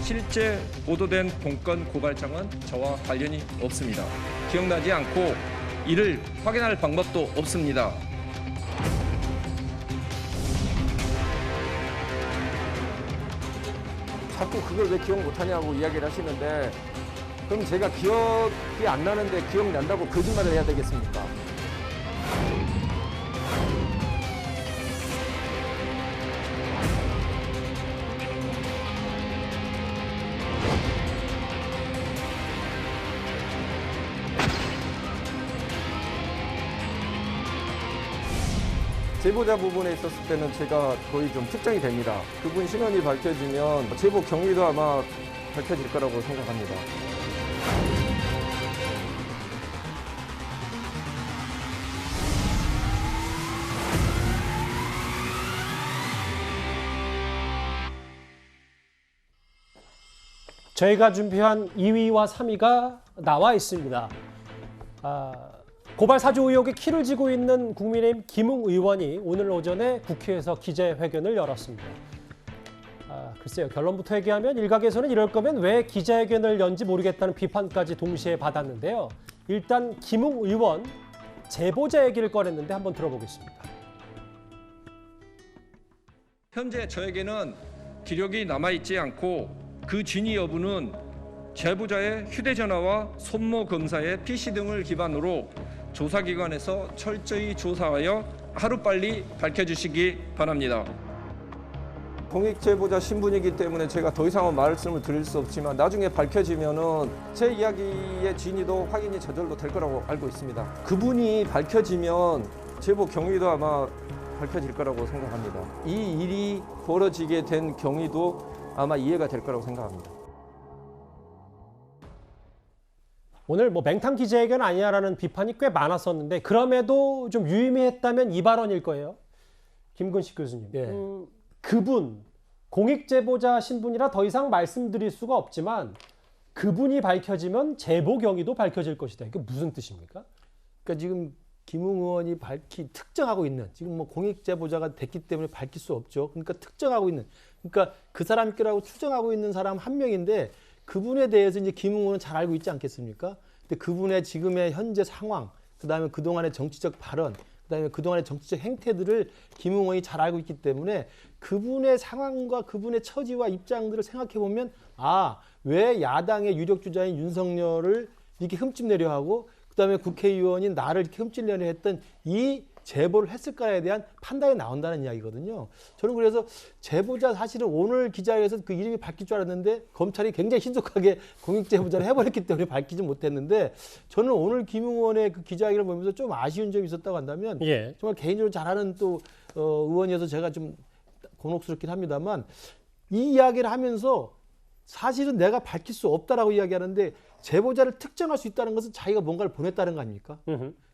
실제 보도된 공건 고발장은 저와 관련이 없습니다. 기억나지 않고 이를 확인할 방법도 없습니다. 자꾸 그걸 왜 기억 못하냐고 이야기를 하시는데 그럼 제가 기억이 안 나는데 기억난다고 거짓말을 해야 되겠습니까? 제보자 부분에 있었을 때는 제가 거의 좀 특정이 됩니다. 그분 신원이 밝혀지면 제보 경위도 아마 밝혀질 거라고 생각합니다. 저희가 준비한 2위와 3위가 나와 있습니다. 고발 사주 의혹에 키를 쥐고 있는 국민의힘 김웅 의원이 오늘 오전에 국회에서 기자회견을 열었습니다. 글쎄요, 결론부터 얘기하면 일각에서는 이럴 거면 왜 기자회견을 연지 모르겠다는 비판까지 동시에 받았는데요. 일단 김웅 의원 제보자 얘기를 꺼냈는데 한번 들어보겠습니다. 현재 저에게는 기록이 남아있지 않고 그 진위 여부는 제보자의 휴대전화와 손모 검사의 PC 등을 기반으로 조사기관에서 철저히 조사하여 하루빨리 밝혀주시기 바랍니다. 공익제보자 신분이기 때문에 제가 더 이상은 말씀을 드릴 수 없지만 나중에 밝혀지면은 제 이야기의 진위도 확인이 저절로 될 거라고 알고 있습니다. 그분이 밝혀지면 제보 경위도 아마 밝혀질 거라고 생각합니다. 이 일이 벌어지게 된 경위도 아마 이해가 될 거라고 생각합니다. 오늘 맹탕 기자회견 아니냐라는 비판이 꽤 많았었는데 그럼에도 좀 유의미했다면 이 발언일 거예요. 김근식 교수님. 예. 그분 공익제보자 신분이라 더 이상 말씀드릴 수가 없지만 그분이 밝혀지면 제보 경위도 밝혀질 것이다. 이게 무슨 뜻입니까? 그러니까 지금 김웅 의원이 특정하고 있는 지금 공익제보자가 됐기 때문에 밝힐 수 없죠. 그러니까 특정하고 있는 그러니까 그 사람께라고 추정하고 있는 사람 한 명인데 그분에 대해서 이제 김웅 의원은 잘 알고 있지 않겠습니까? 근데 그분의 지금의 현재 상황, 그다음에 그동안의 정치적 발언, 그다음에 그동안의 정치적 행태들을 김웅 의원이 잘 알고 있기 때문에 그분의 상황과 그분의 처지와 입장들을 생각해 보면 왜 야당의 유력 주자인 윤석열을 이렇게 흠집내려 하고 그다음에 국회의원인 나를 이렇게 흠집내려 했던 이 제보를 했을까에 대한 판단이 나온다는 이야기거든요. 저는 그래서 제보자 사실은 오늘 기자회견에서 그 이름이 밝힐 줄 알았는데 검찰이 굉장히 신속하게 공익제보자를 해버렸기 때문에 밝히지 못했는데 저는 오늘 김웅 의원의 그 기자회견을 보면서 좀 아쉬운 점이 있었다고 한다면 정말 개인적으로 잘하는 또 의원이어서 제가 좀 곤혹스럽긴 합니다만 이 이야기를 하면서 사실은 내가 밝힐 수 없다라고 이야기하는데 제보자를 특정할 수 있다는 것은 자기가 뭔가를 보냈다는 거 아닙니까?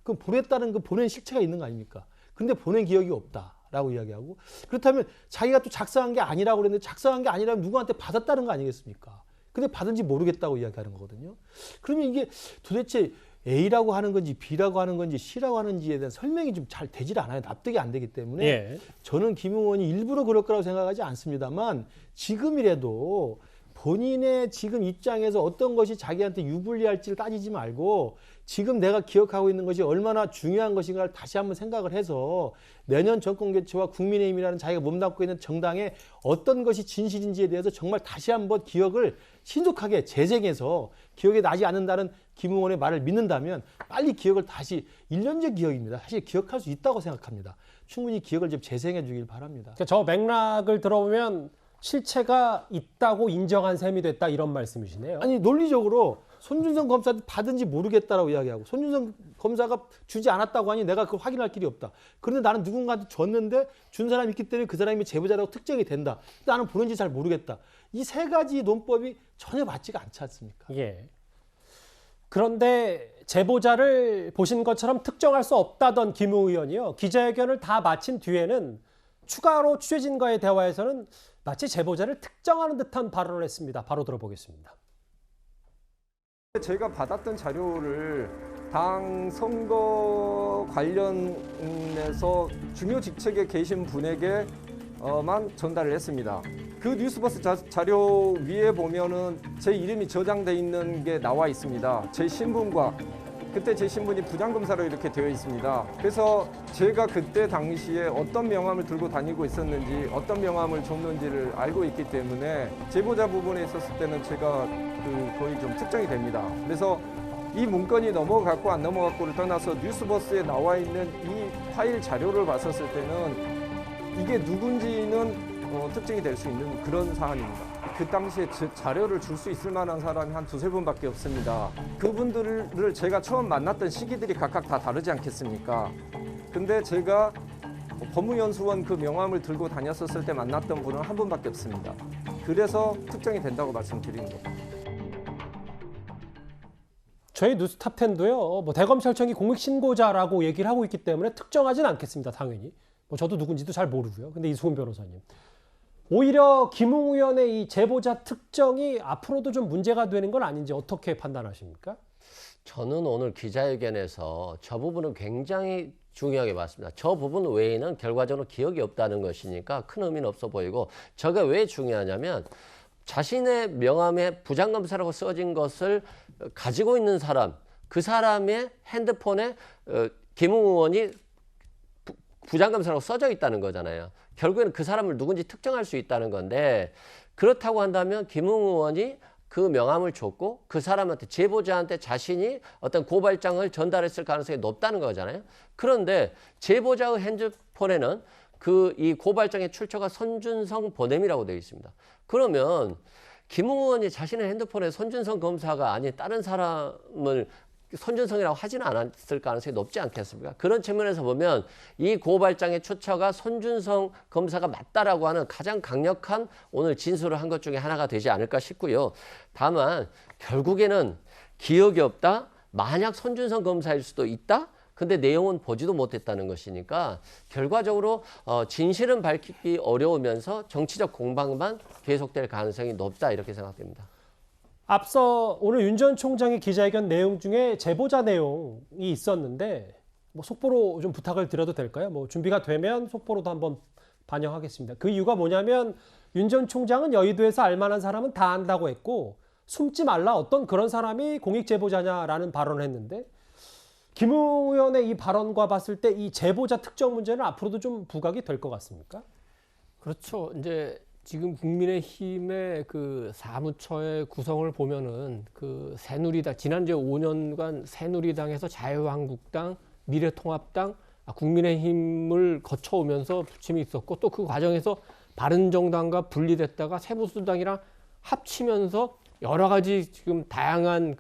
그럼 보냈다는 그 보낸 실체가 있는 거 아닙니까? 근데 보낸 기억이 없다라고 이야기하고 그렇다면 자기가 또 작성한 게 아니라고 그랬는데 작성한 게 아니라면 누구한테 받았다는 거 아니겠습니까? 근데 받은지 모르겠다고 이야기하는 거거든요. 그러면 이게 도대체 A라고 하는 건지 B라고 하는 건지 C라고 하는지에 대한 설명이 좀 잘 되질 않아요. 납득이 안 되기 때문에 저는 김웅 의원이 일부러 그럴 거라고 생각하지 않습니다만 지금이라도 본인의 지금 입장에서 어떤 것이 자기한테 유불리할지를 따지지 말고 지금 내가 기억하고 있는 것이 얼마나 중요한 것인가를 다시 한번 생각을 해서 내년 정권 개최와 국민의힘이라는 자기가 몸담고 있는 정당의 어떤 것이 진실인지에 대해서 정말 다시 한번 기억을 신속하게 재생해서 기억에 나지 않는다는 김웅 의원의 말을 믿는다면 빨리 기억을 다시 1년제 기억입니다. 사실 기억할 수 있다고 생각합니다. 충분히 기억을 좀 재생해 주길 바랍니다. 그러니까 저 맥락을 들어보면 실체가 있다고 인정한 셈이 됐다 이런 말씀이시네요. 아니 논리적으로 손준성 검사한테 받은지 모르겠다라고 이야기하고 손준성 검사가 주지 않았다고 하니 내가 그걸 확인할 길이 없다. 그런데 나는 누군가한테 줬는데 준 사람이 있기 때문에 그 사람이 제보자라고 특정이 된다. 나는 보낸지 잘 모르겠다. 이 세 가지 논법이 전혀 맞지가 않지 않습니까? 그런데 제보자를 보신 것처럼 특정할 수 없다던 김웅 의원이요. 기자회견을 다 마친 뒤에는 추가로 취재진과의 대화에서는 마치 제보자를 특정하는 듯한 발언을 했습니다. 바로 들어보겠습니다. 제가 받았던 자료를 당 선거 관련해서 중요 직책에 계신 분에게만 전달을 했습니다. 그 뉴스버스 자료 위에 보면은 제 이름이 저장돼 있는 게 나와 있습니다. 제 신분과 그때 제 신분이 부장검사로 이렇게 되어 있습니다. 그래서 제가 그때 당시에 어떤 명함을 들고 다니고 있었는지 어떤 명함을 줬는지를 알고 있기 때문에 제보자 부분에 있었을 때는 제가 거의 좀 특정이 됩니다. 그래서 이 문건이 넘어갔고 안 넘어갔고를 떠나서 뉴스버스에 나와 있는 이 파일 자료를 봤었을 때는 이게 누군지는 특징이 될 수 있는 그런 사안입니다. 그 당시에 자료를 줄 수 있을 만한 사람이 한 두세 분밖에 없습니다. 그분들을 제가 처음 만났던 시기들이 각각 다 다르지 않겠습니까? 근데 제가 법무연수원 그 명함을 들고 다녔었을 때 만났던 분은 한 분밖에 없습니다. 그래서 특정이 된다고 말씀드리는 겁니다. 저희 뉴스탑10도요. 뭐 대검찰청이 공익신고자라고 얘기를 하고 있기 때문에 특정하진 않겠습니다. 당연히. 뭐 저도 누군지도 잘 모르고요. 근데 이수근 변호사님. 오히려 김웅 의원의 이 제보자 특정이 앞으로도 좀 문제가 되는 건 아닌지 어떻게 판단하십니까? 저는 오늘 기자회견에서 저 부분은 굉장히 중요하게 봤습니다. 저 부분 외에는 결과적으로 기억이 없다는 것이니까 큰 의미는 없어 보이고 저게 왜 중요하냐면 자신의 명함에 부장검사라고 써진 것을 가지고 있는 사람, 그 사람의 핸드폰에 김웅 의원이 부장검사라고 써져 있다는 거잖아요. 결국에는 그 사람을 누군지 특정할 수 있다는 건데 그렇다고 한다면 김웅 의원이 그 명함을 줬고 그 사람한테 제보자한테 자신이 어떤 고발장을 전달했을 가능성이 높다는 거잖아요. 그런데 제보자의 핸드폰에는 이 고발장의 출처가 손준성 보냄이라고 되어 있습니다. 그러면 김웅 의원이 자신의 핸드폰에 손준성 검사가 아닌 다른 사람을 손준성이라고 하지는 않았을 가능성이 높지 않겠습니까? 그런 측면에서 보면 이 고발장의 출처가 손준성 검사가 맞다라고 하는 가장 강력한 오늘 진술을 한 것 중에 하나가 되지 않을까 싶고요. 다만 결국에는 기억이 없다? 만약 손준성 검사일 수도 있다? 근데 내용은 보지도 못했다는 것이니까 결과적으로 진실은 밝히기 어려우면서 정치적 공방만 계속될 가능성이 높다 이렇게 생각됩니다. 앞서 오늘 윤 전 총장의 기자회견 내용 중에 제보자 내용이 있었는데 뭐 속보로 좀 부탁을 드려도 될까요? 뭐 준비가 되면 속보로도 한번 반영하겠습니다. 그 이유가 뭐냐면 윤 전 총장은 여의도에서 알만한 사람은 다 안다고 했고 숨지 말라 어떤 그런 사람이 공익 제보자냐라는 발언을 했는데 김웅 의원의 이 발언과 봤을 때 이 제보자 특정 문제는 앞으로도 좀 부각이 될 것 같습니까? 그렇죠. 이제 지금 국민의힘의 그 사무처의 구성을 보면은 그 새누리당 지난주에 5년간 새누리당에서 자유한국당, 미래통합당, 국민의힘을 거쳐오면서 부침이 있었고 또 그 과정에서 바른정당과 분리됐다가 새보수당이랑 합치면서 여러 가지 지금 다양한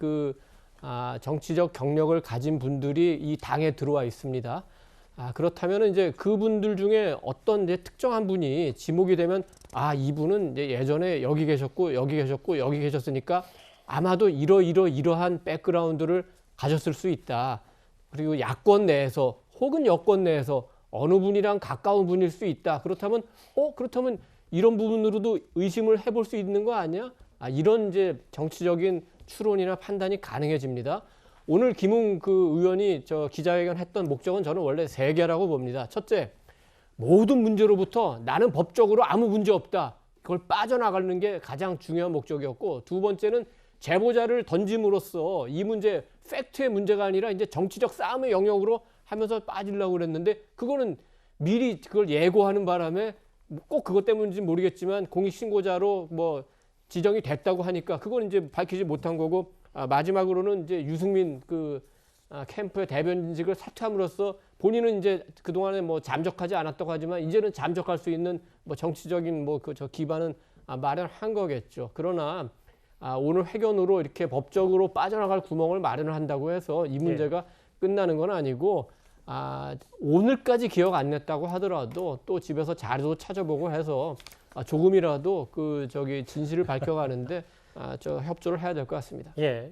정치적 경력을 가진 분들이 이 당에 들어와 있습니다. 그렇다면 이제 그분들 중에 어떤 이제 특정한 분이 지목이 되면 이분은 이제 예전에 여기 계셨고 여기 계셨고 여기 계셨으니까 아마도 이러한 백그라운드를 가졌을 수 있다. 그리고 야권 내에서 혹은 여권 내에서 어느 분이랑 가까운 분일 수 있다. 그렇다면 그렇다면 이런 부분으로도 의심을 해볼 수 있는 거 아니야? 이런 이제 정치적인 추론이나 판단이 가능해집니다. 오늘 김웅 의원이 기자회견 했던 목적은 저는 원래 세 개라고 봅니다. 첫째, 모든 문제로부터 나는 법적으로 아무 문제 없다. 그걸 빠져나가는 게 가장 중요한 목적이었고 두 번째는 제보자를 던짐으로써 이 문제, 팩트의 문제가 아니라 이제 정치적 싸움의 영역으로 하면서 빠지려고 그랬는데 그거는 미리 그걸 예고하는 바람에 꼭 그것 때문인지 모르겠지만 공익신고자로 지정이 됐다고 하니까 그건 이제 밝히지 못한 거고 마지막으로는 이제 유승민 캠프의 대변인직을 사퇴함으로써 본인은 이제 그동안에 잠적하지 않았다고 하지만 이제는 잠적할 수 있는 정치적인 기반은 마련한 거겠죠. 그러나 오늘 회견으로 이렇게 법적으로 빠져나갈 구멍을 마련을 한다고 해서 이 문제가 끝나는 건 아니고 오늘까지 기억 안 냈다고 하더라도 또 집에서 자료도 찾아보고 해서 조금이라도 진실을 밝혀가는데 협조를 해야 될 것 같습니다. 예.